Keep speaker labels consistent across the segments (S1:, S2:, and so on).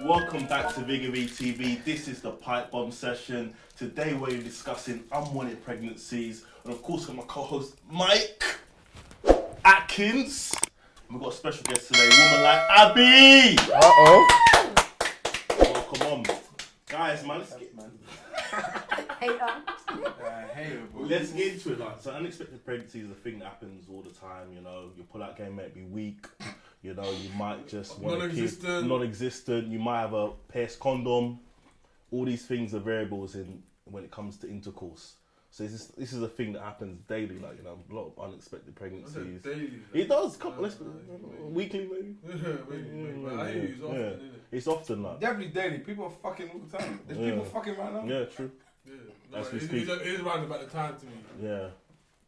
S1: Welcome back to Vigga VTV. This is the Pipebomb session. Today we're discussing unwanted pregnancies. And of course, got my co-host Mike Atkins. And we've got a special guest today, a woman like Abby.
S2: Uh-oh.
S1: Oh, come on. Guys, man, let's get, man. Let's get into it. Like, so unexpected pregnancy is a thing that happens all the time, you know. Your pull-out game might be weak. You know, you might just want a kid, non-existent. You might have a pierced condom. All these things are variables in when it comes to intercourse. So this is a thing that happens daily. Like, you know, a lot of unexpected pregnancies.
S3: Daily.
S1: It does. Weekly maybe.
S3: But I hear you, it's often, isn't it?
S1: It's often like.
S2: Definitely daily. People are fucking all the time. There's people fucking right now.
S1: Yeah, true.
S3: Yeah.
S1: As we
S3: It
S1: speak.
S3: is around about the time to me.
S1: Yeah.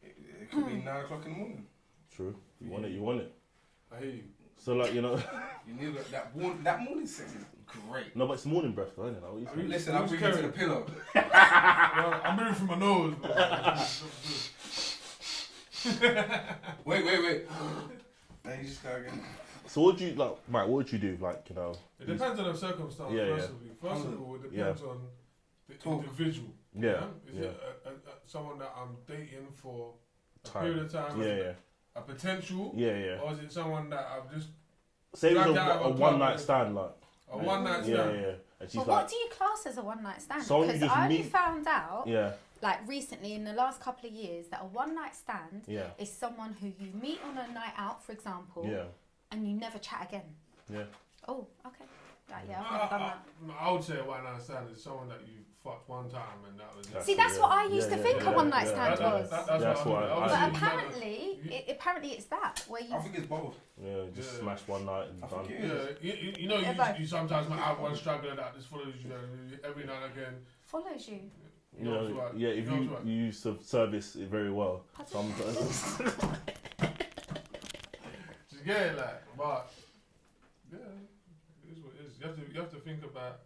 S2: It could be 9 o'clock in the morning.
S1: True. You want it. You want it.
S3: I hear you.
S1: So like, you know.
S2: You need that morning sex is great.
S1: No, but it's morning breath, though, isn't it? Like, what you
S2: Listen, I'm bringing to the pillow.
S3: I'm moving from my nose.
S2: Wait. Now you just go again.
S1: So what do you like, Mike? What would you do? Like, you know.
S3: It depends on the circumstance.
S1: Yeah,
S3: First of all, it depends on the individual.
S1: Yeah.
S3: Is it someone that I'm dating for a
S1: Time.
S3: period of time?
S1: Yeah.
S3: A potential?
S1: Yeah.
S3: Or is it someone that I've just
S1: Say it was
S3: dragged out
S1: a
S3: of a
S1: one-night
S3: club?
S1: stand, like.
S3: A one-night stand?
S1: Yeah. And she's
S4: Well,
S1: like,
S4: what do you class as a one-night stand?
S1: Someone you
S4: Because
S1: just
S4: I only
S1: meet-
S4: found out, like recently in the last couple of years, that a one-night stand is someone who you meet on a night out, for example, and you never chat again.
S1: Yeah.
S4: Oh, okay. Right, yeah, I've never done that.
S3: I would say a one-night stand is someone that you fucked one time and that was it.
S4: See, that's what I used to think a one-night stand was.
S3: That's
S1: what I
S4: But apparently it's that, where you...
S2: I think it's both.
S1: Yeah, just smash one night and done.
S3: You know, you sometimes might have one struggler that just follows you every now and again.
S4: Follows you.
S1: You know, if you use the service it very well. Sometimes.
S3: Just get it, like, but yeah, it is what it is. You have to think about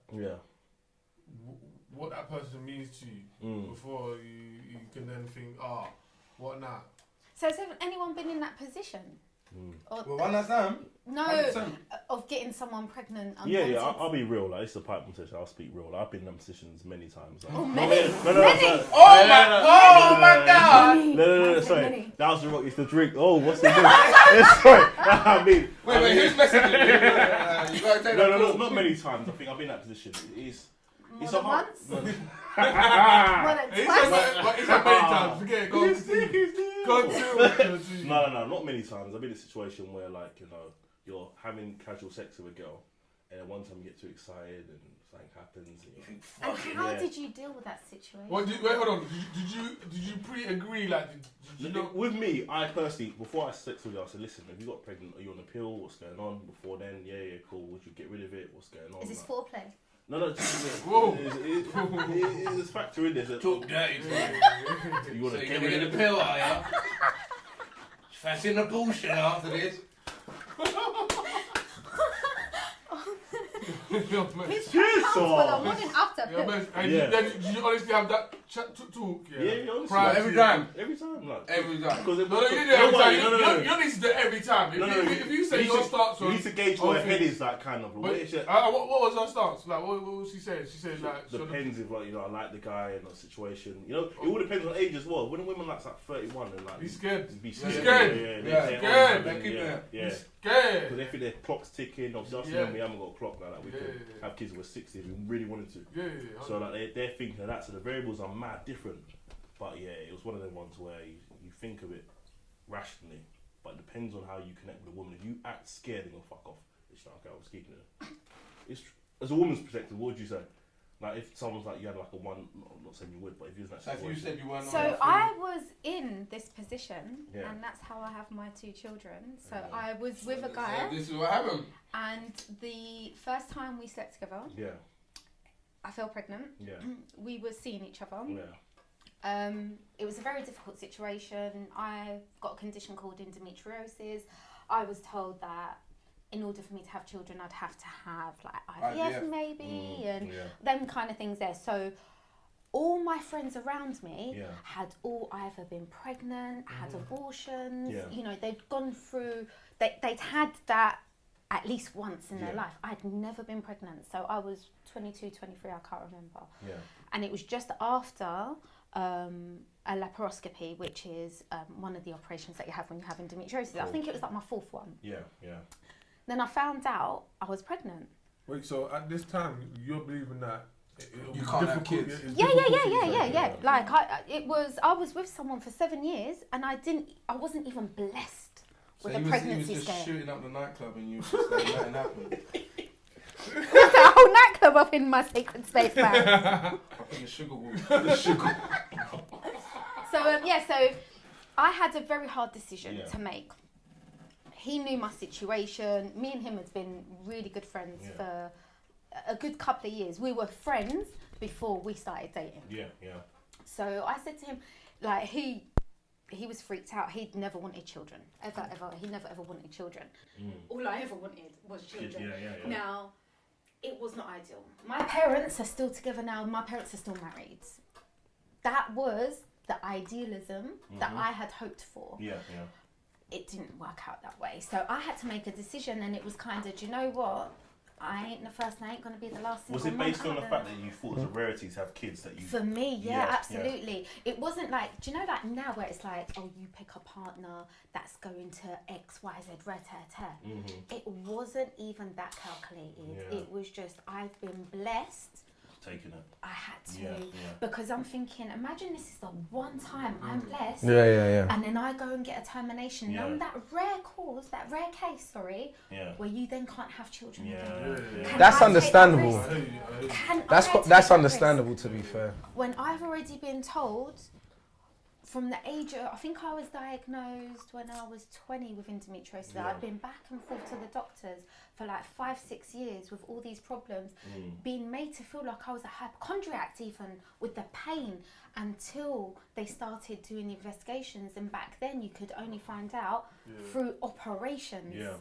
S3: what that person means to you before you can then think, what now?
S4: So has anyone been in that position? Or,
S2: Well, one night stand?
S4: no,
S2: 100%.
S4: of getting someone pregnant.
S1: Yeah, I'll be real. Like, it's a pipe position. I'll speak real. Like, I've been in them positions many times. Like,
S4: Oh, many?
S1: No.
S2: Oh my god!
S1: No, sorry. That was the rock. It's the drink. Oh, what's the drink? Sorry. I mean.
S2: Wait, who's messaging you? You gotta take that
S1: No,
S2: call.
S1: not many times. I think I've been in that position.
S4: More than once? More than
S3: It's
S4: twice?
S3: a many times. Forget it. Go on.
S1: No, not many times. I've been in a situation where, like, you know, you're having casual sex with a girl, and then one time you get too excited and something happens. And you think,
S4: And
S1: fuck it,
S4: how did you deal with that situation?
S3: Wait, hold on. Did you pre-agree? Like, did you know?
S1: With me, I personally, before I sex with you, I said, listen, have you got pregnant? Are you on a pill? What's going on? Before then, yeah, cool. Would you get rid of it? What's going on?
S4: Is this foreplay?
S1: No, just
S3: Whoa.
S1: There's factor in there.
S2: Talk dirty.
S1: You want
S2: So
S1: to
S2: you get rid of the pill, are ya? Fancy the bullshit after this?
S4: His
S1: Cheers,
S4: comes
S1: sir.
S4: for the morning after.
S3: And did you honestly have that talk?
S1: Yeah, honestly.
S3: Prior
S2: Every
S3: to-
S2: time.
S1: Every time, like.
S2: Every time.
S1: Because
S3: No, you didn't do it every time.
S1: No.
S3: You don't need to do it every time. If you say
S1: You
S3: your
S1: need to-
S3: stance
S1: you
S3: on...
S1: need to gauge where her head is, like, kind of.
S3: But,
S1: Where is she-
S3: what was her stance? Like, what was she saying? She said, like...
S1: Depends if, like, you know, I like the guy and the situation. You know, it all depends on age as well. When a woman likes like 31 and like...
S3: Be scared.
S1: Be
S3: Be
S1: scared.
S3: scared.
S1: Yeah.
S3: Scared.
S2: They keep it.
S1: Yeah.
S3: Scared.
S1: Because they think their clock's ticking. Obviously, us we haven't got a clock now. Like, we could have kids who were 60 if we really wanted to.
S3: Yeah.
S1: So, like, they're thinking of that. So the variables are mad different. But yeah, it was one of them ones where you think of it rationally, but it depends on how you connect with a woman. If you act scared, then you'll fuck off. It's like, okay, I was keeping it. It's as a woman's perspective, what would you say? Like, if someone's like, you had like a one, I'm not saying you would, but if you was in that
S2: So if you
S1: situation.
S2: said you weren't
S4: So I was in this position,
S1: Yeah.
S4: and that's how I have my 2 children. So
S1: Yeah.
S4: I was with a guy,
S2: This is what happened.
S4: and the first time we slept together,
S1: Yeah,
S4: I fell pregnant.
S1: yeah,
S4: We were seeing each other.
S1: yeah.
S4: It was a very difficult situation. I got a condition called endometriosis. I was told that in order for me to have children, I'd have to have like IVF maybe, and them kind of things there. So all my friends around me had all either been pregnant, had abortions, you know, they'd gone through, they'd had that at least once in their
S1: Yeah.
S4: life. I'd never been pregnant. So I was 22, 23, I can't remember.
S1: Yeah.
S4: And it was just after a laparoscopy, which is one of the operations that you have when you have endometriosis.
S1: Cool.
S4: I think it was like my 4th one.
S1: Yeah, yeah.
S4: Then I found out I was pregnant.
S3: Wait, so at this time, you're believing that
S5: You can't have kids.
S4: Yeah. Like I was with someone for 7 years, and I wasn't even blessed with a pregnancy
S5: he was just
S4: scare.
S5: shooting up the nightclub and you was just like, nothing happened.
S4: There's a whole nightclub up in my sacred space, man.
S5: Up in the sugar wall. The sugar.
S4: So I had a very hard decision
S1: Yeah.
S4: to make. He knew my situation. Me and him had been really good friends for a good couple of years. We were friends before we started dating.
S1: Yeah, yeah.
S4: So I said to him, like, he was freaked out. He'd never wanted children. Ever. He never ever wanted children. All I ever wanted was children.
S1: Yeah.
S4: Now, it was not ideal. My parents are still together now. My parents are still married. That was the idealism that I had hoped for.
S1: Yeah.
S4: It didn't work out that way. So I had to make a decision, and it was kind of, do you know what? I ain't the first and I ain't going to be the last.
S1: Was it based on the fact that you thought it was a rarity to have kids that you...
S4: For me,
S1: Yeah,
S4: absolutely. It wasn't like, do you know like now where it's like, oh, you pick a partner that's going to X, Y, Z, It wasn't even that calculated.
S1: Yeah.
S4: It was just, I've been blessed.
S1: Taking it.
S4: I had to.
S1: Yeah.
S4: Because I'm thinking, imagine this is the one time I'm blessed.
S5: Yeah.
S4: And then I go and get a termination.
S1: Yeah.
S4: And that rare case, where you then can't have children again.
S3: Yeah.
S5: That's
S4: I take that
S5: understandable.
S4: risk?
S5: That's understandable, to be fair.
S4: When I've already been told from the age of, I think I was diagnosed when I was 20 with endometriosis.
S1: Yeah.
S4: I'd been back and forth to the doctors for like 5-6 years with all these problems, being made to feel like I was a hypochondriac even with the pain, until they started doing investigations, and back then you could only find out through operations.
S1: Yeah.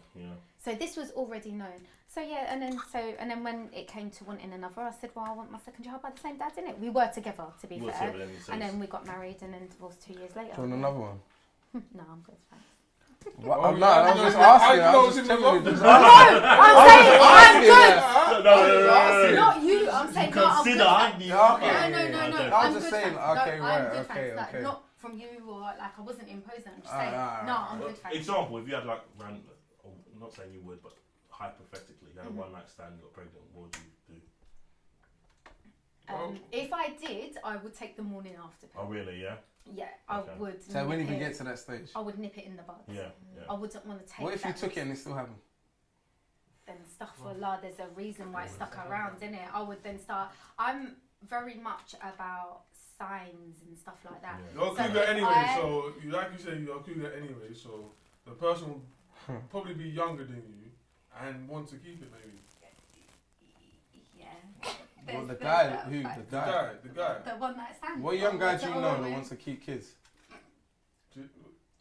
S4: So this was already known. So and then when it came to wanting another, I said, well, I want my second child by the same dad, didn't it? We were together, to be fair. And then we got married and then divorced 2 years later.
S5: Do you want another one?
S4: No, I'm good, thanks.
S5: What? I'm not. I'm just asking. I'm just telling you.
S4: I'm saying I'm good.
S1: No.
S4: Not you. I'm saying no. I'm good.
S1: Consider, aren't you?
S4: No.
S5: I
S4: I'm
S5: was just
S4: good,
S5: saying,
S4: thanks.
S5: okay,
S4: No,
S5: right,
S4: I'm good,
S5: okay,
S4: thanks. Like,
S5: okay.
S4: not from you or like I wasn't imposing. I'm just saying. No, I'm good, thanks.
S1: Example, if you had like, I'm not saying you would, but hypothetically, you had a one night stand, got pregnant, what would you do?
S4: If I did, I would take the morning after pill.
S1: Oh really? Yeah.
S4: Yeah, I
S1: Okay.
S4: would.
S5: So I wouldn't even
S4: nip
S5: get to that stage.
S4: I would nip it in the bud.
S1: Yeah.
S4: I wouldn't want to take.
S5: What if you
S4: that
S5: took it
S4: risk.
S5: and it still happened?
S4: Then astaghfirullah, there's a reason why it's stuck around, isn't it? I would then start. I'm very much about signs and stuff like that.
S3: You're a cougar anyway, so like you said, you're a cougar anyway, so the person will probably be younger than you and want to keep it maybe.
S4: Yeah.
S5: Well, the
S4: There's
S5: guy
S4: that
S5: who,
S4: fact.
S3: The guy.
S4: The one that stands.
S5: what young guy do you know that wants to keep kids?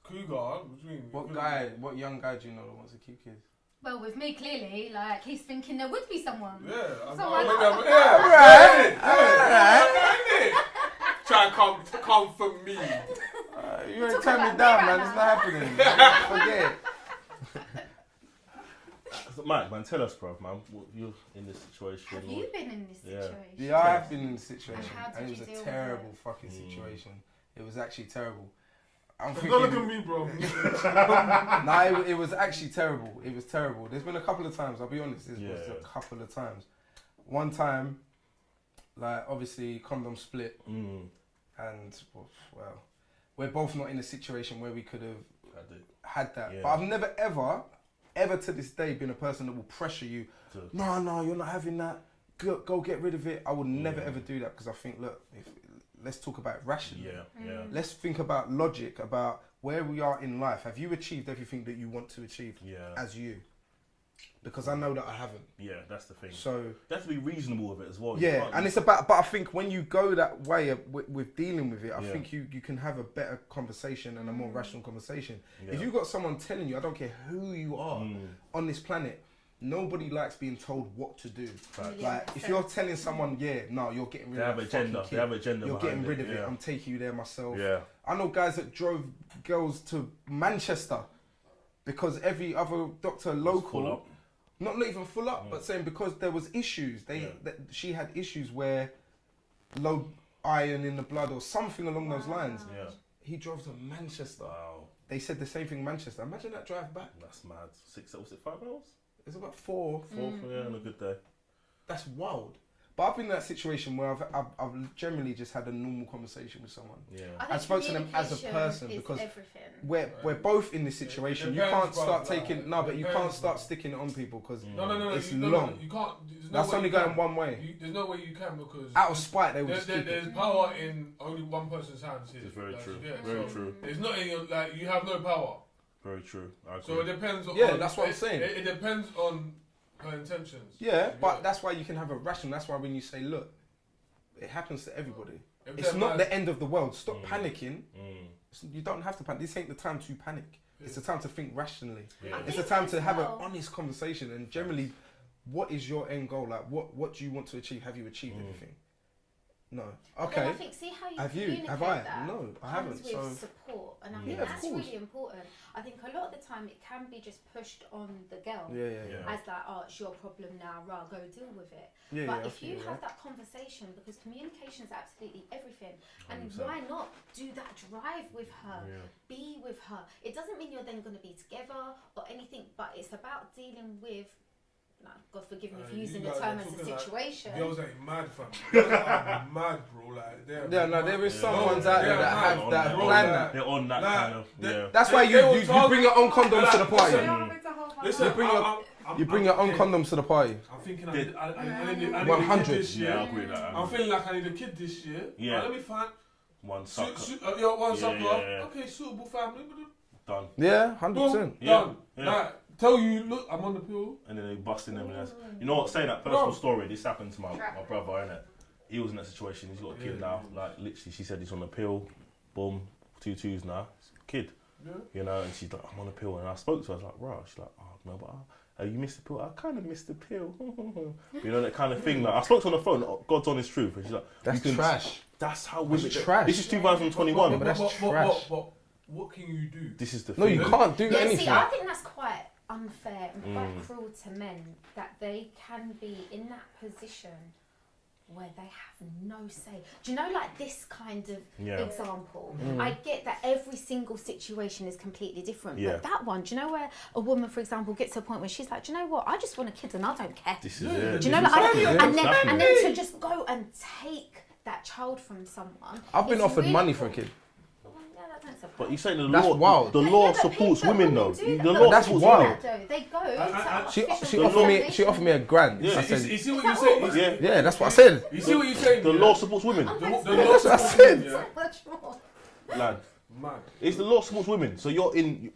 S3: Cougar, what do you mean?
S5: What young guy do you know that wants to keep kids?
S4: Well, with me, clearly, like, he's thinking there would be someone.
S3: Yeah,
S4: Someone
S3: Try and come for me.
S5: You ain't
S4: Talk
S5: turn me
S4: about
S5: down,
S4: me
S5: man.
S4: right
S5: It's not happening. Forget it.
S1: Mike, man, tell us, bro, man. You're in this situation.
S4: Have you been in this situation?
S5: Yeah, I have been in this situation,
S4: And how did
S5: and it
S4: you
S5: was
S4: deal
S5: a
S4: with
S5: terrible
S4: it?
S5: fucking situation. It was actually terrible. I'm
S3: Don't look at
S5: thinking,
S3: me, bro.
S5: nah, it was actually terrible. It was terrible. There's been a couple of times, I'll be honest, was a couple of times. One time, like, obviously, condom split, and, well, we're both not in a situation where we could have had that.
S1: Yeah.
S5: But I've never, ever to this day been a person that will pressure you. No, you're not having that. Go get rid of it. I would never, ever do that, because I think, look, let's talk about rationally. Let's think about logic, about where we are in life. Have you achieved everything that you want to achieve as you? Because I know that I haven't.
S1: Yeah, that's the thing.
S5: So
S1: you have to be reasonable with it as well.
S5: Yeah, and it's about, but I think when you go that way with dealing with it, I think you can have a better conversation and a more rational conversation. If you've got someone telling you, I don't care who you are on this planet, nobody likes being told what to do. Like, if you're telling someone, you're getting rid of it.
S1: They have agenda.
S5: You're getting rid of it. I'm taking you there myself.
S1: Yeah.
S5: I know guys that drove girls to Manchester because every other doctor local Not even full up, but saying because there was issues. She had issues where low iron in the blood or something along those lines.
S1: Yeah.
S5: He drove to Manchester.
S1: Wow.
S5: They said the same thing in Manchester. Imagine that drive back.
S1: That's mad. 6, was it 5 hours?
S5: It's about 4.
S1: 4, yeah, on a good day.
S5: That's wild. But I've been in that situation where I've generally just had a normal conversation with someone.
S4: Yeah.
S5: I spoke to them as a person because we're both in this situation. You can't start taking but you can't start sticking it on people because it's long.
S3: You can't.
S5: That's only going one way.
S3: There's no way you can because
S5: out of spite they will just keep
S3: there's power in only one person's hands here.
S1: It's very true.
S3: Very true. It's not in your, like you have no power.
S1: Very true. I agree.
S3: So it depends on.
S5: Yeah, that's what I'm saying.
S3: It depends on her intentions.
S5: Yeah, but that's why you can have a ration. That's why when you say, look, it happens to everybody. It's not the end of the world. Stop panicking. You don't have to panic. This ain't the time to panic. It's the time to think rationally.
S1: Yeah.
S5: It's the time to have an honest conversation. And generally, what is your end goal? Like, what do you want to achieve? Have you achieved everything? No. Okay.
S4: I think, see how you communicate
S5: Have I?
S4: that
S5: No, I haven't.
S4: with
S5: So
S4: support, and I think that's really important. I think a lot of the time it can be just pushed on the girl as like, oh, it's your problem now, rah, go deal with it. But if you have that conversation, because communication is absolutely everything, and 100%. Why not do that drive with her, be with her? It doesn't mean you're then going to be together or anything, but it's about dealing with. God forgive me for using the term as a situation.
S3: Like, girls ain't mad, fam. Girls are mad, bro. Like,
S5: there is some ones out there that have that plan that.
S1: They're on that kind of.
S5: That's why you bring your own condoms to the party.
S3: Listen,
S5: you bring your own condoms to the party.
S3: I'm thinking I need a
S5: 100.
S3: kid this year.
S1: Yeah, I agree with that.
S3: I'm feeling like I need a kid this year.
S1: Yeah.
S3: Let me find
S1: one sucker.
S3: One sucker.
S1: Yeah.
S3: Okay, suitable family.
S1: Done.
S5: Yeah, 100%.
S3: Done. Like, tell you, look, I'm on the pill.
S1: And then they busting them. You know what? Saying that personal story, this happened to my brother, innit? He was in that situation. He's got a kid now. Like literally, she said he's on the pill. Boom, 2 2s now. Kid. Yeah. You know, and she's like, I'm on a pill. And I spoke to her. I was like, right. She's like, oh no, but you missed the pill. I kind of missed the pill. You know, that kind of thing. Like I spoke to her on the phone. God's honest truth. And she's like,
S5: that's trash.
S1: That's how women.
S5: Trash.
S1: This is 2021.
S5: But that's trash.
S3: What can you do?
S1: This is the
S5: thing. No, you can't do anything.
S4: See, I think that's quite unfair and quite cruel to men that they can be in that position where they have no say. Do you know, like this kind of example? I get that every single situation is completely different, but that one, do you know where a woman, for example, gets to a point where she's like, do you know what? I just want a kid and I don't care.
S1: This is it.
S4: Do you know, like, and then to just go and take that child from someone.
S5: I've been offered money for a kid.
S1: But you say the
S5: that's
S1: law,
S5: wild.
S1: The law supports women though. The law
S5: that's
S1: supports
S5: wild.
S1: women.
S4: They go.
S5: She offered me a grand.
S3: You see what you're saying?
S5: Yeah, that's what I said.
S3: You see what you're saying?
S1: The law supports women.
S5: That's what I said.
S1: Lad, it's the law supports women. So you're in.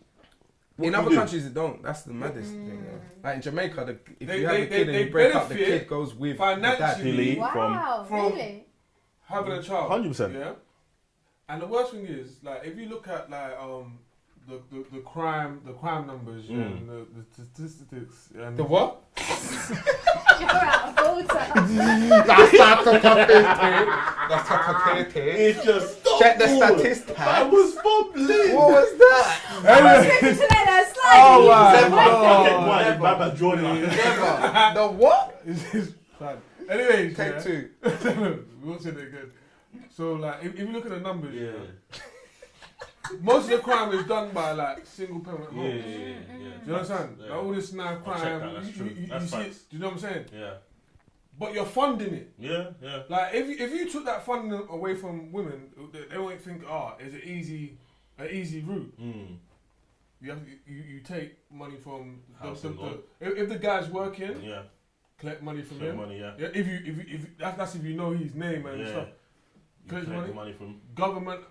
S5: In other countries, it don't. That's the maddest thing. Like in Jamaica, if you have a kid and you break up, the kid goes with
S3: financially
S5: the
S3: from having a child.
S1: 100%.
S3: Yeah. And the worst thing is, like, if you look at like the crime numbers and the statistics and
S5: the what?
S4: You're out of order.
S1: It's just
S5: check the statistics.
S1: That was bubbling.
S5: What was that?
S1: Oh wow!
S5: Never. The what?
S3: Anyway,
S5: take 2.
S3: We won't say that again. So like, if you look at the numbers, most of the crime is done by like single parent homes. Do you understand? Like all this knife crime, you see it, do you know what I'm saying?
S1: Yeah.
S3: But you're funding it.
S1: Yeah.
S3: Like if you took that funding away from women, they won't think, it's an easy route. You take money from if the guy's working, collect money from him. If that's if you know his name and stuff. Collect money from government,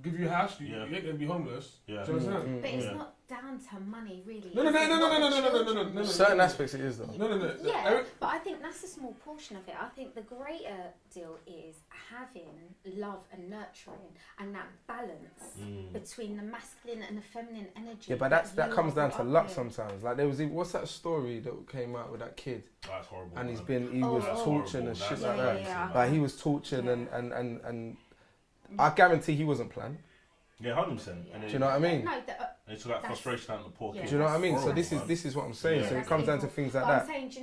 S3: give you a house, you ain't gonna be homeless. Yeah. Do you understand?
S4: But it's not down to money, really.
S3: No.
S5: Certain aspects it is though.
S3: No.
S4: Yeah, but I think that's a small portion of it. I think the greater deal is having love and nurturing and that balance between the masculine and the feminine energy.
S5: Yeah, but that comes down to luck sometimes. Like there was, what's that story that came out with that kid?
S1: That's horrible.
S5: And he was tortured and shit like that. Like he was tortured and I guarantee he wasn't planned.
S1: Yeah, 100%.
S5: Do you know what I mean?
S4: No,
S1: it's like frustration out in the poor kids.
S5: Do you know what I mean? So this is what I'm saying. So it comes down to things like that.
S4: I'm saying, do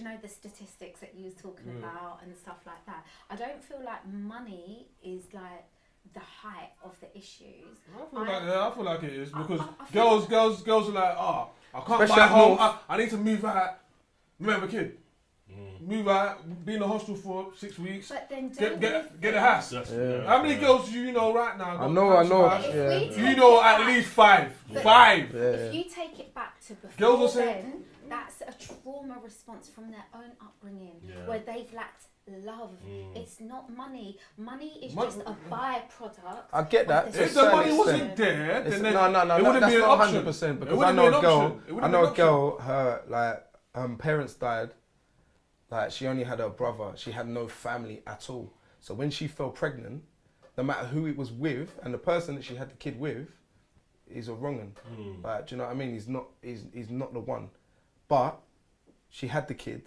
S4: you know the statistics that you was talking about and stuff like that? I don't feel like money is like the height of the issues.
S3: I feel like it is because girls are like, I can't buy a home. I need to move out. Remember, kid. Move out, be in the hostel for 6 weeks.
S4: But then
S3: get a house. How many girls do you know right now?
S5: I know.
S3: You know at least 5. 5.
S4: If you take it back to before
S3: girls are saying,
S4: then, that's a trauma response from their own upbringing where they've lacked love. It's not money. Money is just a byproduct.
S5: I get that.
S3: If the money wasn't there, then
S5: no,
S3: it wouldn't
S5: that's
S3: be an
S5: not
S3: option.
S5: 100% because I know a girl. Her parents died. Like she only had her brother. She had no family at all. So when she fell pregnant, no matter who it was with, and the person that she had the kid with, is a wrong un. Like, do you know what I mean? He's not the one. But she had the kid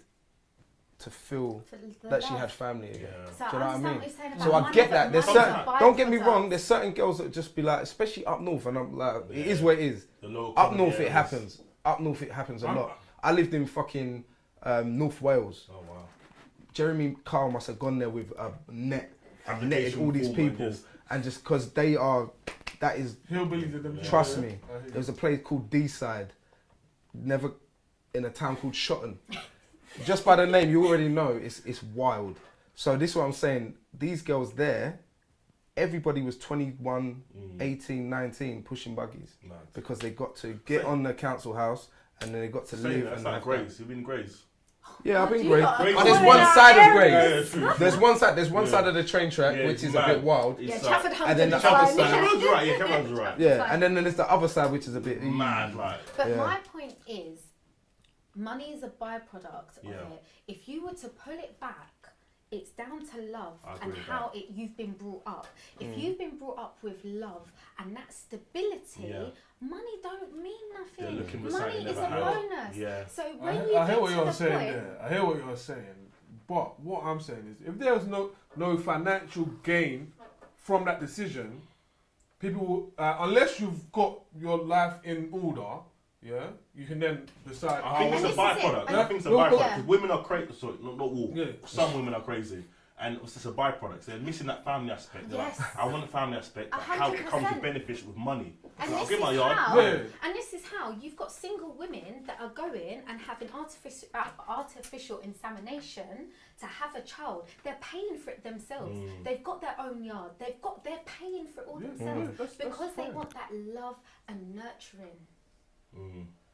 S5: to feel that she had family again.
S4: So
S5: do you know what I mean?
S4: So
S5: I get that. There's certain. Don't get me wrong. There's certain girls that just be like, especially up north, and I'm like, it is what it is. Up north, it happens. Up north, it happens a lot. I lived in fucking North Wales. Oh wow. Jeremy Carl must have gone there with a net and netted all these people, and just because they are, that is.
S3: Hillbillies of them.
S5: Trust me. There's a place called D-Side, never in a town called Shotton. Just by the name, you already know it's wild. So this is what I'm saying. These girls there, everybody was 21, 18, 19, pushing buggies because they got to get on the council house and then they got to live.
S1: That's like Grace. You've been Grace.
S5: Yeah, I've been Grace. But there's one side of Grace. There's one side of the train track which is a bit wild.
S4: Yeah, Trafford
S5: and then the other side.
S1: Cameron's right. Yeah, Cameron's right.
S5: Yeah, and then there's the other side which is a bit
S1: mad, like.
S4: But my point is, money is a byproduct of it. If you were to pull it back, it's down to love and how you've been brought up. If you've been brought up with love and that stability, money don't mean nothing. Money is a bonus. Yeah. So when
S3: I hear what you're saying there. I hear what you're saying. But what I'm saying is, if there's no financial gain from that decision, people unless you've got your life in order, you can then decide.
S1: I think it's a byproduct. I think it's a byproduct because women are crazy. Sorry, not all. Some women are crazy, and it's just a byproduct. They're missing that family aspect. They're like, I want the family aspect, but how it comes with beneficial with money.
S4: And
S1: so
S4: this
S1: I'll get my yard.
S4: And this is how you've got single women that are going and having artificial insemination to have a child. They're paying for it themselves. They've got their own yard. They're paying for it all themselves because they want that love and nurturing.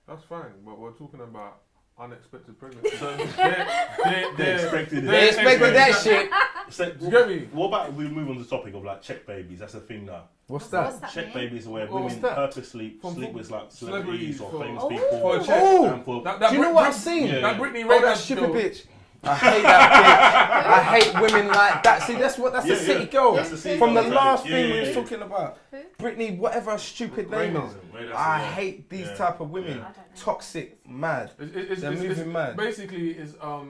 S3: That's fine, but we're talking about unexpected pregnancy. So
S1: they expected
S5: that shit.
S1: So, you get me? What about we move on to the topic of like check babies? That's a thing now.
S5: What's that?
S1: Check babies are where women purposely sleep with like celebrities or famous people.
S3: For a check.
S5: Do you know what I've seen?
S3: That Britney
S5: that stupid bitch. I hate that bitch. I hate women like that. See, that's the city girl. From the last thing we was talking about. Britney, whatever her stupid name is. I hate these type of women. Toxic, mad. They're moving mad.
S3: Basically, it's a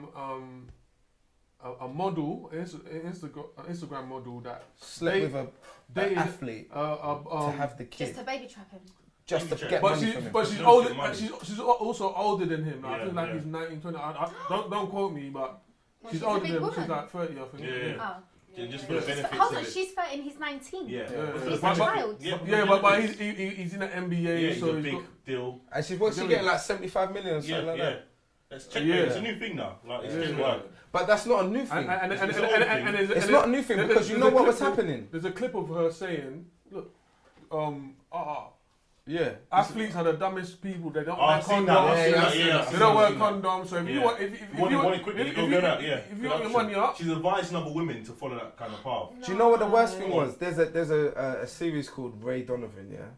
S3: model, an Instagram model that
S5: slept with an athlete to have the kid.
S4: Just to baby trap him.
S5: Just to get money from him.
S3: But she's older. She's also older than him. I feel like he's 19, 20. Don't quote me, but she's older than him. She's like 30, I think.
S1: Yeah, just for the benefits
S4: hold on, she's 30 and he's 19.
S1: Yeah.
S4: He's a child.
S3: But he's in the NBA, so
S1: he's a big deal.
S5: And she's getting like 75 million or something like that.
S1: It's a new thing now. Like it's just work.
S5: But that's not a new thing.
S3: And
S5: it's not a new thing because you know what was happening.
S3: There's a clip of her saying, "Look,
S5: yeah,
S3: athletes are the dumbest people. They don't wear condoms. They don't wear condoms. So if you want, if you want your money up,
S1: she's advising other women to follow that kind of path.
S5: Do you know what the worst thing was? There's a series called Ray Donovan. Yeah,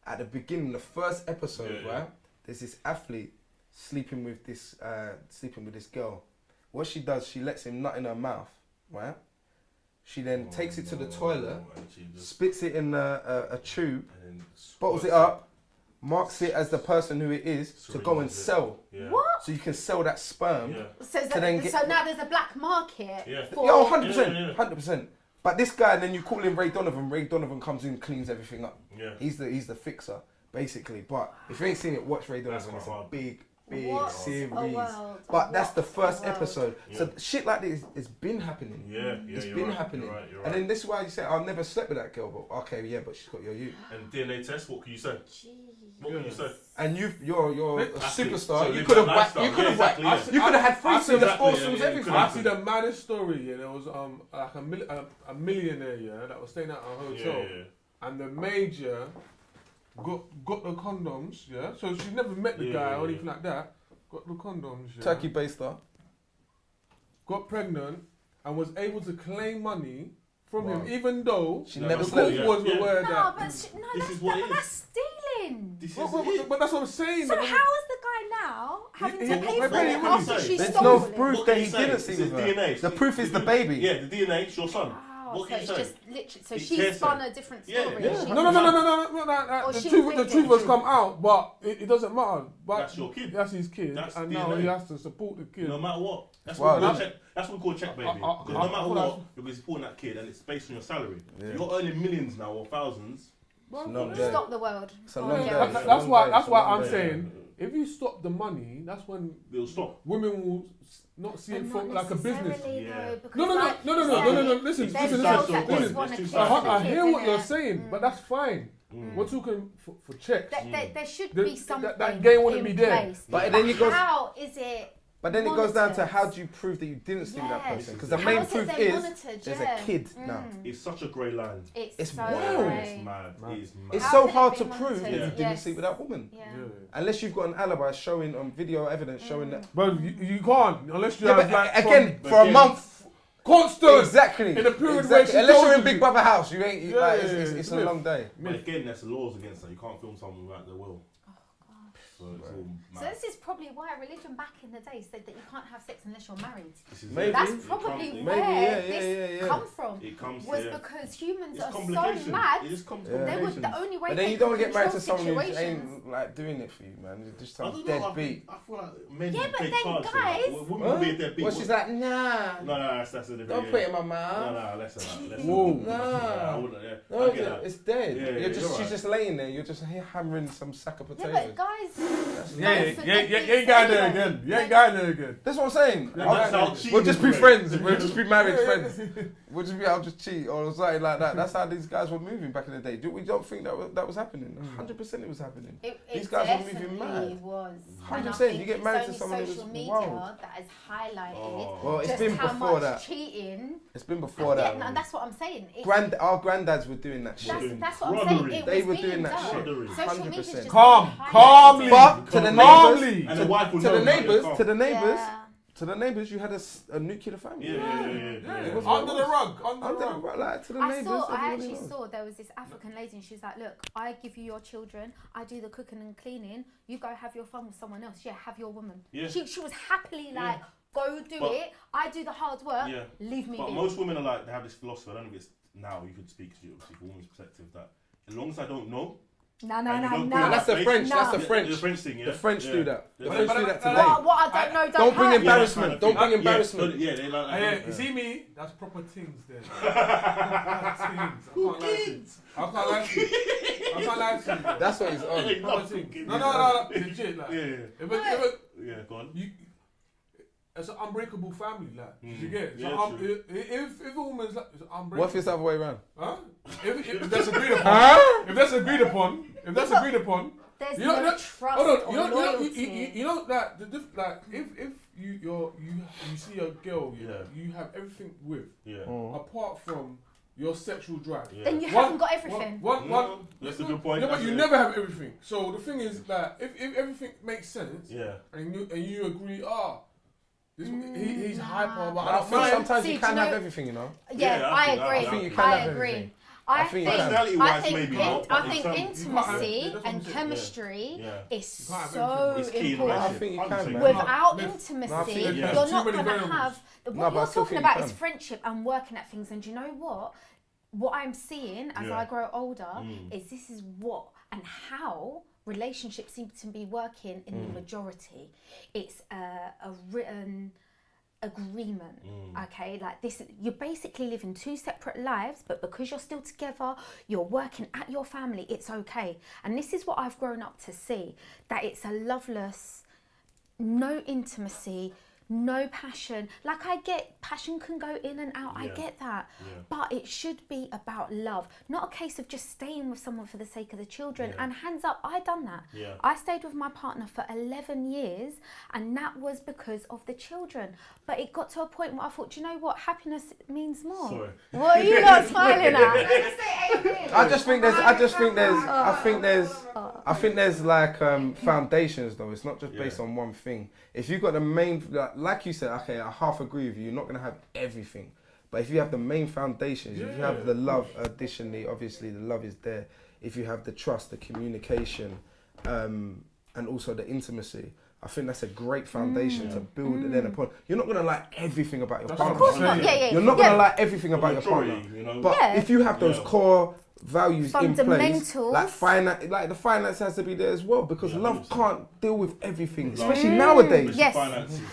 S5: at the beginning, the first episode, right? There's this athlete sleeping with this girl. What she does, she lets him nut in her mouth, right? She then takes it to the toilet, spits it in a tube, bottles it up, marks it as the person who it is to go and sell.
S4: What?
S5: So you can sell that sperm.
S4: So now there's a black market.
S5: Yeah, 100%. But this guy, and then you call him Ray Donovan. Ray Donovan comes in, cleans everything up.
S1: Yeah.
S5: He's the fixer, basically. But if you ain't seen it, watch Ray Donovan. It's a big series. But that's the first episode. Yeah. So shit like this has been happening.
S1: Yeah,
S5: it's been happening.
S1: You're right.
S5: And then this is why you say, I've never slept with that girl. But okay, yeah, but she's got your youth.
S1: And DNA test, what can you say? What can you say?
S5: And you're a superstar.
S1: So
S5: you could have whacked. You could have You could have had threesomes, foursomes, everything.
S3: I see the maddest story. Yeah, there was like a millionaire that was staying at a hotel, and the major got the condoms. Yeah, so she never met the guy or anything like that. Got the condoms. Yeah.
S5: Turkey baster.
S3: Got pregnant and was able to claim money from him, even though
S5: she never
S3: the court was aware that.
S4: That's stealing.
S3: But that's what I'm saying.
S4: So how is the guy now having to pay for it after she
S5: There's
S4: stole
S5: no
S4: it?
S5: proof that he didn't see with her.
S1: DNA.
S5: The proof is the baby.
S1: Yeah, the DNA is your son.
S4: What can you say? Just literally, so
S1: It's
S4: she spun a different story.
S1: Yeah.
S3: No. The truth has come out, but it doesn't matter. But
S1: that's your kid.
S3: That's his kid, and now he has to support the kid.
S1: No matter what. That's what we call check, baby. Because no matter what, you're supporting that kid, and it's based on your salary. Yeah. You're earning millions now or thousands.
S4: Stop the world.
S3: That's why I'm saying, if you stop the money, that's when
S1: it'll stop.
S3: Women will not see it from like a business.
S4: No.
S3: Listen. I hear what you're saying, but that's fine. We're talking for checks.
S4: There should be something.
S3: That game wouldn't be there.
S5: But then you go.
S4: How is it?
S5: But then it goes down to how do you prove that you didn't sleep with that person? Because the main proof is there's a kid now.
S1: It's such a grey line.
S4: It's
S5: wild.
S1: It's mad.
S5: It's so hard to prove that you didn't sleep with that woman.
S4: Yeah.
S5: Unless you've got an alibi showing video evidence showing that.
S3: But you can't unless you have like
S5: again for a month.
S3: Constant.
S5: Exactly.
S3: In a period where
S5: unless you're in Big Brother house, you ain't. It's a long day.
S1: But again, there's laws against that. You can't film someone without their will. So
S4: this is probably why religion back in the day said that you can't have sex unless you're married.
S5: Maybe.
S4: That's probably where this come from.
S1: It comes
S4: because humans are so mad.
S1: It is
S4: They would the only way.
S5: But then you don't get married to someone who ain't like doing it for you, man. You're just some deadbeat.
S1: I feel like men
S4: but
S1: take
S4: then
S1: charge.
S4: guys,
S1: women will be a deadbeat.
S5: Well, she's like, nah.
S1: No, that's a different.
S5: Don't put it in my mouth.
S1: No, less than that.
S5: Whoa.
S1: No,
S5: it's dead. She's just laying there. You're just hammering some sack of potatoes.
S4: Yeah, but guys.
S3: You ain't going there again. You ain't going there again.
S5: That's what I'm saying. We'll just be friends. We'll just be married friends. I'll just cheat or something like that. That's how these guys were moving back in the day. We don't think that was happening. 100% it was happening. These guys were moving mad. 100%. You get married to someone who's
S4: social media that has highlighted
S5: well, it's been before that.
S4: Cheating.
S5: It's been before that.
S4: And that's what I'm saying.
S5: Our granddads were doing that shit.
S4: That's what I'm saying.
S5: They were doing that shit.
S4: 100%.
S3: Calmly.
S5: But to the neighbours, you had a nuclear family.
S3: It was under the rug.
S5: Like, to the neighbours.
S4: I actually saw there was this African lady and she was like, look, I give you your children, I do the cooking and cleaning, you go have your fun with someone else. Yeah, have your woman.
S1: Yeah.
S4: She was happily like, go do it, I do the hard work, leave me be.
S1: But most women are like, they have this philosophy, I don't know if it's now, you could speak to you, obviously, from a woman's perspective, that as long as I don't know,
S4: No.
S5: That's the French.
S4: No.
S5: That's the French.
S1: The French thing, yeah.
S5: The French do that. The French do that today.
S4: What I don't know,
S5: don't bring
S4: hurt me.
S5: embarrassment. Don't bring embarrassment.
S1: Yeah, they like that.
S3: You see me? That's proper things there. I can't lie to you.
S5: That's what he's on.
S3: Proper things. No. Legit, like.
S1: Yeah, go on.
S3: It's an unbreakable family, like. You get it? If a woman's like, it's unbreakable.
S5: What if it's the other way around?
S3: Huh? If that's agreed upon. If that's agreed upon.
S4: There's no trust or loyalty.
S3: You know that if you see a girl, you have everything with, apart from your sexual drive.
S4: Then you haven't got everything.
S1: That's a good point.
S3: No, but you never have everything. So the thing is that if everything makes sense, and you agree, he's hyper, but I think
S5: sometimes you can have everything, you know.
S4: Yeah, I agree.
S5: I think you can have everything.
S4: I think intimacy and chemistry is so important.
S5: I think you can, man.
S4: Without intimacy, you're not going to have... What you're talking about is friendship and working at things. And do you know what? What I'm seeing as I grow older is this is what and how relationships seem to be working in the majority. It's a agreement, okay? Like this, you're basically living 2 separate lives, but because you're still together, you're working at your family, it's okay. And this is what I've grown up to see, that it's a loveless, no intimacy, no passion. Like, I get passion can go in and out, I get that, but it should be about love, not a case of just staying with someone for the sake of the children. And hands up, I done that. I stayed with my partner for 11 years, and that was because of the children. But it got to a point where I thought, do you know what, happiness means more.
S1: Sorry.
S4: What are you not smiling at?
S5: I think there's like foundations though. It's not just based on one thing. If you've got the main, like you said, okay, I half agree with you. You're not gonna have everything, but if you have the main foundations, if you have the love, additionally, obviously the love is there. If you have the trust, the communication, and also the intimacy, I think that's a great foundation to build then upon. You're not gonna like everything about your partner.
S4: Of course not.
S5: You're not gonna like everything about your partner.
S1: You know?
S5: But if you have those core values in place,
S4: fundamentals,
S5: like the finance has to be there as well, because love can't deal with everything, especially nowadays.
S4: Yes.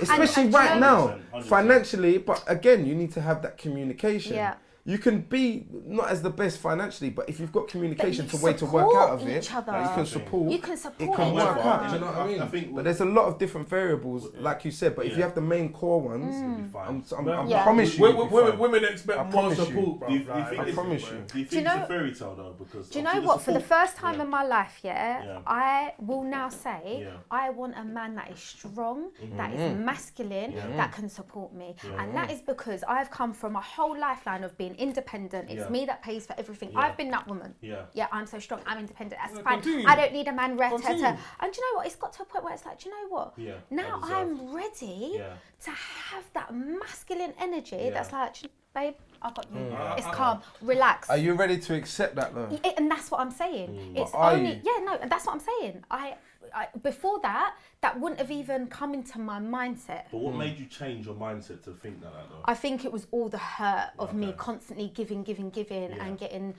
S5: Especially right now, 100%. Financially. But again, you need to have that communication.
S4: Yeah.
S5: You can be not as the best financially, but if you've got communication to way to work out of it, you can support.
S4: You can support.
S5: It can work out.
S1: Do
S5: Do you know what I mean?
S1: I think
S5: but there's a lot of different variables, like you said. But if you have the main core ones, I promise you.
S3: Women expect more support, bro.
S5: I promise you.
S1: Do you think it's a fairy tale though? Because
S4: do you know what? For the first time in my life, I will now say I want a man that is strong, that is masculine, that can support me, and that is because I've come from a whole lifeline of being independent. It's me that pays for everything. I've been that woman. Yeah, I'm so strong. I'm independent. That's fine.
S3: Continue.
S4: I don't need a man. And do you know what? It's got to a point where it's like, do you know what? Now I'm ready to have that masculine energy. That's like, babe, I got you. It's calm. Relax.
S5: Are you ready to accept that though?
S4: And that's what I'm saying. It's only and that's what I'm saying. I before that wouldn't have even come into my mindset.
S1: But what made you change your mindset to think that though?
S4: I think it was all the hurt of me constantly giving and getting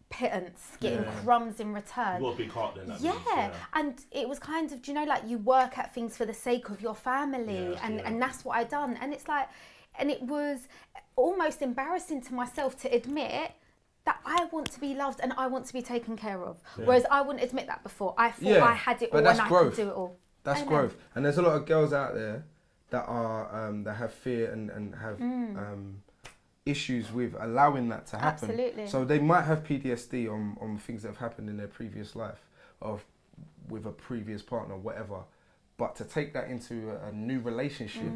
S4: pittance, getting crumbs in return.
S1: You got a big heart then.
S4: And it was kind of, do you know, like you work at things for the sake of your family, and that's what I done. And it's like, and it was almost embarrassing to myself to admit that I want to be loved and I want to be taken care of. Whereas I wouldn't admit that before. I thought I had it all and I could do it all.
S5: That's growth. And there's a lot of girls out there that are that have fear and have issues with allowing that to happen.
S4: Absolutely.
S5: So they might have PTSD on things that have happened in their previous life, with a previous partner, whatever. But to take that into a new relationship,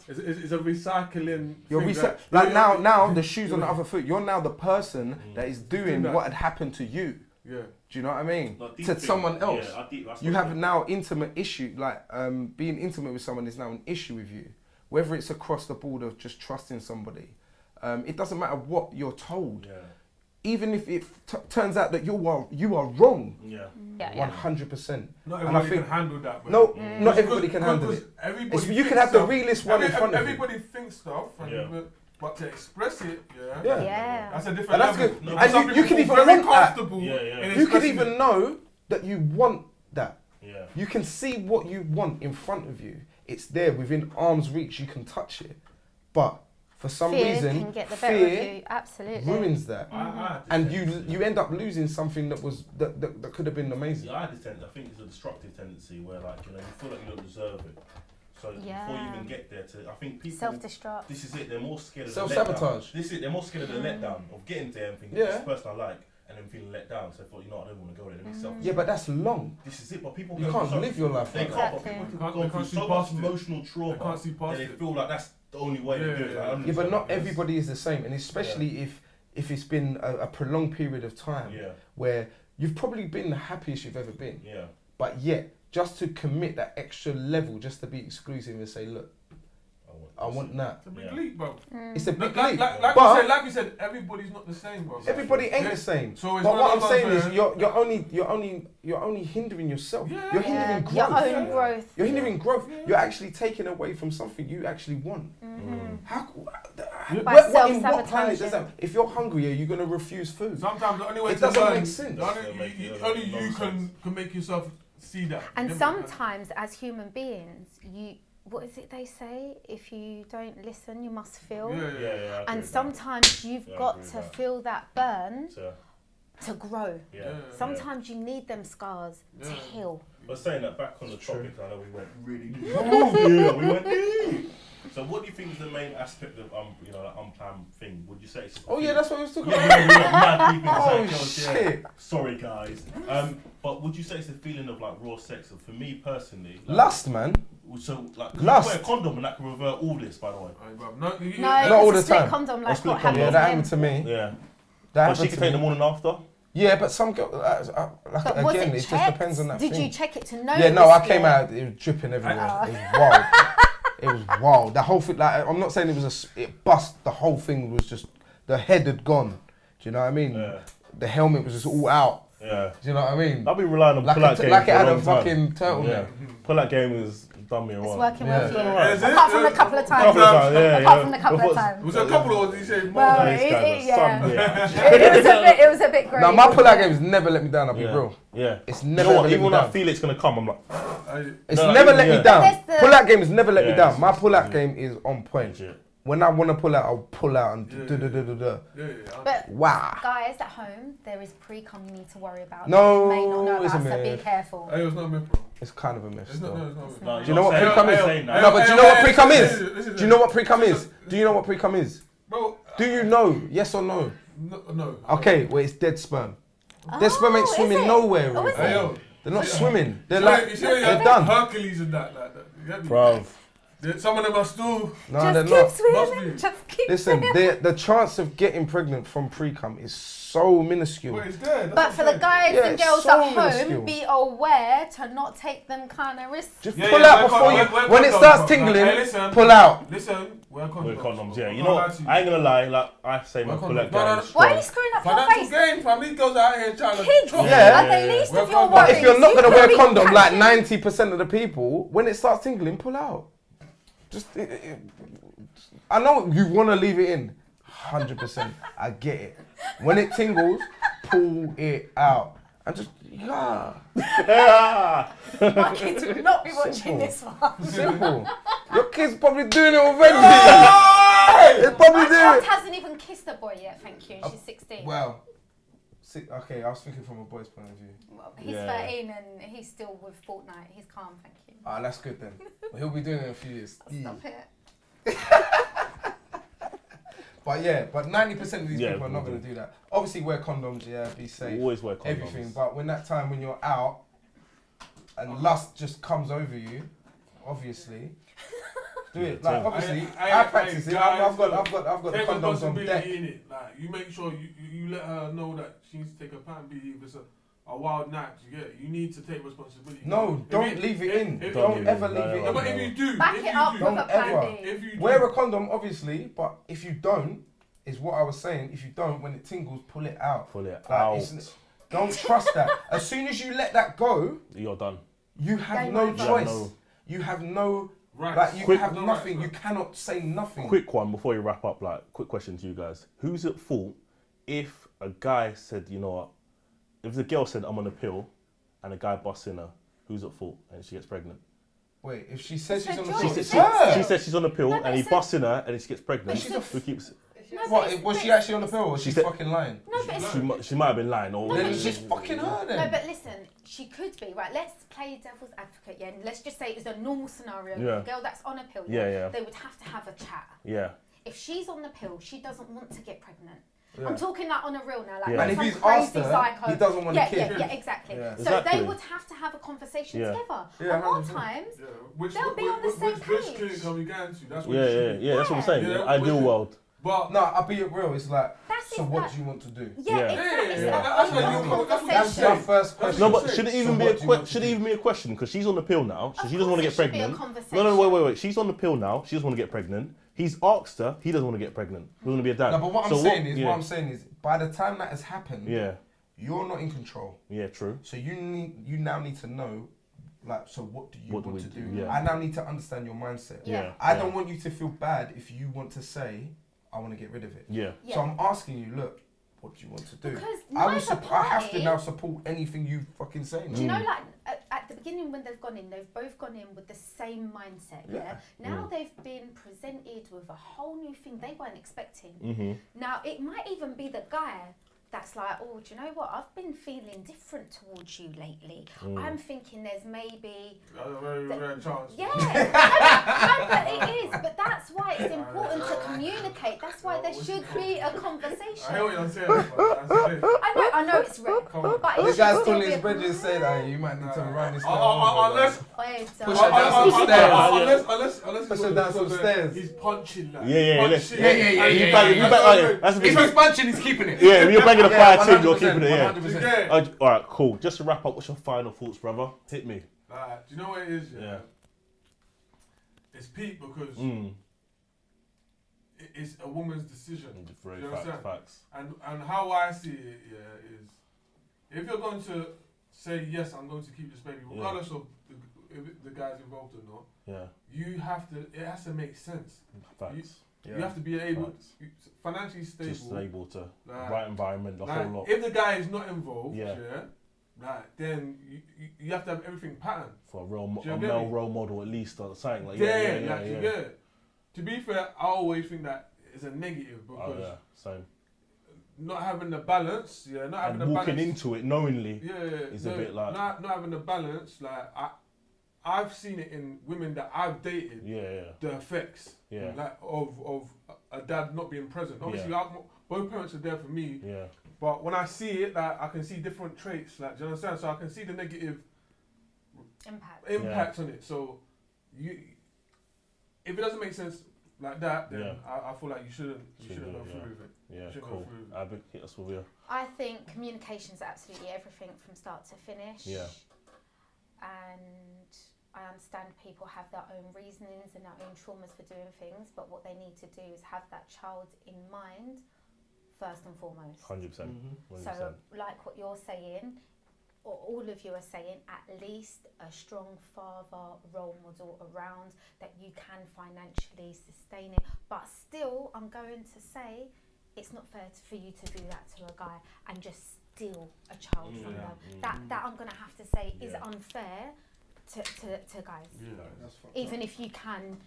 S3: it's a recycling.
S5: You're like now the shoes on the other foot. You're now the person that is doing what had happened to you.
S3: Yeah.
S5: Do you know what I mean? To someone else. You have now intimate issue, like being intimate with someone is now an issue with you. Whether it's across the board of just trusting somebody, it doesn't matter what you're told. Even if it turns out that you are wrong, 100%.
S3: Not everybody can handle that.
S5: Not everybody can handle it. You can have the realest one in front of you.
S3: Everybody thinks stuff, but to express it, that's a different
S5: and that's
S3: level.
S5: good. And you can even want that. You can even know that you want that. You can see what you want in front of you. It's there within arm's reach. You can touch it, but for some reason,
S4: can get the better of you. Absolutely
S5: ruins that, and you end up losing something that was that could have been amazing.
S1: I think it's a destructive tendency where, like, you know, you feel like you don't deserve it. So before you even get there, I think people
S4: self-destruct.
S1: This is it. They're more scared of
S5: self-sabotage.
S1: This is it. They're more scared of the letdown of getting there and thinking this is the person I like, and then feeling let down. So I thought, you know, I don't want to go there. Let me
S5: but that's long.
S1: This is it. But people
S5: you can't live your life.
S1: They can't. But people have gone through so much emotional trauma.
S3: They can't see past
S1: they feel like that's the only way to do it. Like,
S5: but not everybody is the same, and especially if it's been a prolonged period of time where you've probably been the happiest you've ever been. But yet, just to commit that extra level, just to be exclusive and say, look, I want that.
S3: It's a big leap, bro.
S5: It's a big leap.
S3: Like you said, everybody's not the same, bro.
S5: Everybody ain't the same.
S3: So
S5: but what I'm saying is, you're only hindering yourself. You're hindering growth.
S4: Your own growth.
S5: You're hindering growth. You're actually taking away from something you actually want. In what planet does that? If you're hungry, are you going to refuse food?
S3: Sometimes the only way
S5: it doesn't make sense.
S3: Only you can make yourself see that.
S4: And sometimes, as human beings, what is it they say? If you don't listen, you must feel.
S1: Yeah.
S4: And sometimes you've got to feel that burn to grow. Sometimes you need them scars to heal.
S1: But saying that, back on the topic, I know we went really deep. We went deep. So what do you think is the main aspect of that unplanned thing? Would you say it's
S5: that's what I was talking about.
S1: Oh
S5: shit.
S1: Sorry guys. But would you say it's a feeling of like raw sex? And for me personally, like,
S5: lust, man.
S1: So like,
S5: lust.
S1: You wear a condom and that can revert all this, by the way.
S5: Not all the time.
S4: Condom, like what
S5: happened. Yeah, that happened to me.
S1: Yeah. But she can take the morning after.
S5: Yeah, but some girls, again, it just depends on that thing.
S4: Did you check it to know?
S5: Yeah, no, I came out, it was dripping everywhere. It was wild. It was wild. The whole thing, like, I'm not saying it bust, the whole thing was just, the head had gone. Do you know what I mean? Yeah. The helmet was just all out.
S1: Yeah.
S5: Do you know what I mean?
S1: I've been relying on pull-out game
S5: like
S1: for
S5: it had
S1: a
S5: a
S1: long time.
S5: fucking turtleneck.
S1: Yeah. Pull-out game has done me a while.
S4: It's working well for you.
S1: Right.
S4: Apart from a couple of times. Apart from the couple of times.
S3: Was it a couple or did you say more?
S4: Well, it was a bit great.
S5: No, my pull-out game's never let me down, I'll be real.
S1: Yeah.
S5: It's never let me down.
S1: Even when I feel it's going to come, I'm like...
S5: It's never let me down. Pull-out game has never let me down. My pull-out game is on point. When I want to pull out, I'll pull out and
S4: But
S5: wow.
S4: Guys at home, there is pre-cum you need to worry about.
S5: No,
S4: you may not know
S5: it's
S4: about,
S5: a
S4: so
S5: myth.
S4: be careful.
S3: Hey, it's not a myth, bro.
S5: It's kind of a myth.
S3: It's not a myth.
S1: No,
S5: do you know what pre-cum is?
S1: No,
S5: but do you know what pre-cum is? Do you know what pre-cum is? Do you know what pre-cum is?
S3: Bro,
S5: do you know? Yes or no?
S3: No.
S5: Okay, well, it's dead sperm. Dead sperm ain't swimming nowhere. They're not swimming. They're like, they're done.
S3: Hercules and that.
S1: Bro.
S3: Some of them are still...
S5: No, they're not.
S4: Swimming. Just keep
S5: Listen, the chance of getting pregnant from pre-cum is so minuscule.
S3: Well, it's good.
S4: But for the guys and girls at home, be aware to not take them kind of risks.
S5: Just pull out before you... When it starts tingling, pull out.
S3: Listen, wear condoms.
S1: Yeah. You know what? I ain't gonna lie, like, I say my pull-out game is
S4: why are you screwing up your face?
S3: Gain, fam. These girls out here trying to...
S4: Kids are the least of your worries.
S5: But if you're not gonna wear a condom like 90% of the people, when it starts tingling, pull out. Just, I know you want to leave it in, 100%. I get it. When it tingles, pull it out. And just,
S4: My kids will not be watching this one.
S5: Simple. Your kid's probably doing it already. They're probably doing it.
S4: My child hasn't even kissed a boy yet, thank you. She's 16.
S5: Well, okay, I was thinking from a boy's point of view.
S4: Well, he's 13 and he's still with Fortnite. He's calm, thank you.
S5: Ah, that's good then. Well, he'll be doing it in a few years.
S4: Stop it.
S5: But 90% of these people are not going to do that. Obviously, wear condoms, be safe.
S1: Always wear condoms.
S5: Everything. But when that time when you're out and lust just comes over you, obviously, do it. Like obviously, I practice it. I've got the condoms on deck.
S3: In it. Like you make sure you let her know that she needs to take a plan B if it's a wild night. You need to take responsibility.
S5: No, don't leave it in. Don't ever leave it in.
S3: But if you do,
S4: back it up with a plan B.
S3: If you do,
S5: wear a condom, obviously. But if you don't, is what I was saying. If you don't, when it tingles, pull it out.
S1: Pull it out.
S5: Don't trust that. As soon as you let that go,
S1: you're done.
S5: You have no choice. You have no.
S3: Right.
S5: Like you have nothing. Right. You cannot say nothing.
S1: Quick one before you wrap up. Like quick question to you guys: who's at fault if a guy said, you know what? If the girl said I'm on a pill, and a guy busts in her, who's at fault and she gets pregnant?
S5: Wait, if she says she's on the
S1: pill, she says she's on the pill, and he busts in her, and she gets pregnant. Who keeps?
S5: What was she actually on the pill, or was she fucking lying?
S4: No, but
S1: she might have been lying, or
S5: then she's fucking her. Then
S4: no, but listen, she could be right. Let's play devil's advocate. Yeah, and let's just say it's a normal scenario. Yeah. A girl that's on a pill. Yeah. They would have to have a chat.
S1: Yeah.
S4: If she's on the pill, she doesn't want to get pregnant. Yeah. I'm talking like on a real now, like
S5: and if he's asked her, psycho. He doesn't want a kid.
S4: Yeah, exactly. Yeah. So they would have to have a conversation together. Yeah, and more times, they'll be on the same page.
S3: Which clinic are we going to? That's what
S1: that's what I'm saying. Yeah, ideal world.
S3: But
S5: no, I'll be real. It's like, so what do you want to do?
S4: That's
S5: my first question.
S1: No, but should it even be a question? Because she's on the pill now, so she doesn't want to get pregnant. No, wait. She's on the pill now. She doesn't want to get pregnant. He's asked her. He doesn't want to get pregnant. He doesn't want to be a dad.
S5: No, but what I'm saying is, by the time that has happened, you're not in control.
S1: Yeah, true.
S5: So you now need to know. Like, so what do you want to do?
S1: Yeah.
S5: I now need to understand your mindset.
S1: Yeah.
S5: I don't want you to feel bad if you want to say, I want to get rid of it.
S1: Yeah.
S5: So I'm asking you, look, what do you want to do?
S4: Because
S5: I have to now support anything you fucking say.
S4: Do you know, like, at the beginning when they've gone in, they've both gone in with the same mindset. Yeah. Now they've been presented with a whole new thing they weren't expecting. Now it might even be the guy that's like, oh, do you know what? I've been feeling different towards you lately. I'm thinking there's maybe...
S3: That's a very rare chance.
S4: Yeah, no, but it is. But that's why it's important to communicate. That's why there should be a conversation.
S3: I hear what you're saying.
S4: I know it's rare. But
S5: this guy's calling his brethren say that you might need to run this
S3: down. Unless...
S5: Push her down some stairs.
S3: Unless
S5: push her down some stairs.
S3: He's punching like.
S5: Yeah.
S1: That's the thing.
S5: If he's punching, he's keeping it.
S1: Yeah, you're banging a fire team, you're keeping it,
S5: 100%.
S1: Alright, cool. Just to wrap up, what's your final thoughts, brother? Hit me.
S3: Do you know what it is? Yeah. It's peak because it's a woman's decision. Do you understand?
S1: Facts.
S3: And how I see it, is if you're going to say yes, I'm going to keep this baby, regardless of if the guy's involved or not. You have to. It has to make sense.
S1: Facts.
S3: You have to be able, financially stable.
S1: Just able to, right environment, the whole lot.
S3: If the guy is not involved, then you have to have everything patterned.
S1: For a male role model at least, or something like that.
S3: To be fair, I always think that is a negative because
S1: same.
S3: Not having the balance, not having the balance.
S1: Walking into it knowingly is a bit like...
S3: Not having the balance, like, I've seen it in women that I've dated, the effects like of a dad not being present. Obviously, both parents are there for me, but when I see it, like, I can see different traits, like, do you understand? So I can see the negative impact on it. So if it doesn't make sense like that, then I feel like you shouldn't go through with it.
S1: Yeah, cool. Abby, hit us with you.
S4: I think communication is absolutely everything from start to finish. And I understand people have their own reasonings and their own traumas for doing things, but what they need to do is have that child in mind first and foremost.
S1: 100%.
S4: So, like what you're saying, or all of you are saying, at least a strong father role model around that you can financially sustain it. But still, I'm going to say, it's not fair for you to do that to a guy and just steal a child from them. That I'm going to have to say is unfair to guys. Even if you can,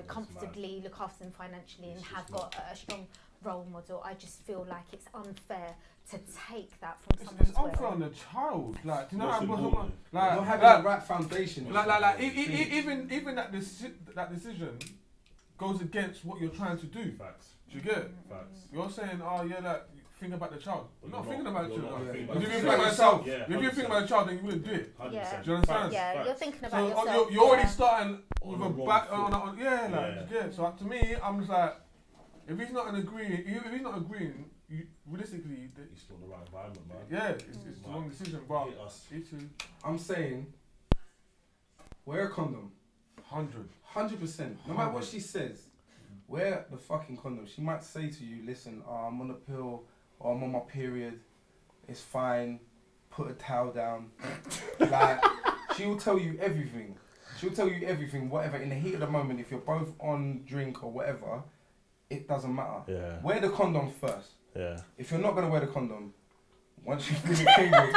S4: comfortably look after them financially and have got a strong role model, I just feel like it's unfair to take that from someone.
S3: It's unfair on the child. Like, do you know how
S5: not having the right foundation.
S3: Even that decision goes against what you're trying to do.
S1: Facts.
S3: Do you get it?
S1: Facts.
S3: You're saying, think about the child. You're not thinking about the child.
S5: If
S3: you think about yourself, if you think about the child, then you wouldn't do it.
S1: 100%.
S3: Do you understand?
S4: Yeah, you're thinking about yourself.
S3: You're already starting with a back on. So to me, I'm just like, if he's not agreeing, realistically,
S1: it's not the right environment, man.
S3: Yeah, it's the wrong decision. But
S5: I'm saying, wear a condom. 100%. No matter what she says, wear the fucking condom. She might say to you, listen, I'm on a pill, or I'm on my period, it's fine, put a towel down. Like, she'll tell you everything. Whatever. In the heat of the moment, if you're both on drink or whatever, it doesn't matter. Wear the condom first. If you're not going to wear the condom, once you feel it tingle,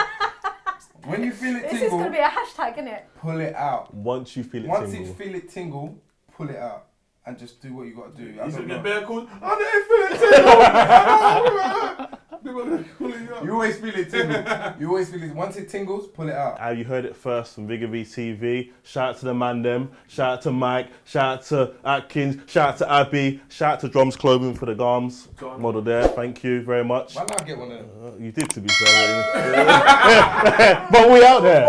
S5: when you feel it tingle...
S4: This is going to be a hashtag, isn't it?
S5: Pull it out.
S1: Once you feel it tingle,
S5: pull it out. And just do what you got to do.
S3: He's going to get bare calls. I didn't feel it tingle.
S5: You always feel it tingle. Once it tingles, pull it out.
S1: You heard it first from Vigga VTV. Shout out to the man them. Shout out to Mike. Shout out to Atkins. Shout out to Abby. Shout out to Drums Clothing for the garms. Model there. Thank you very much.
S5: Why not get one of them?
S1: You did, to be fair. But we out there.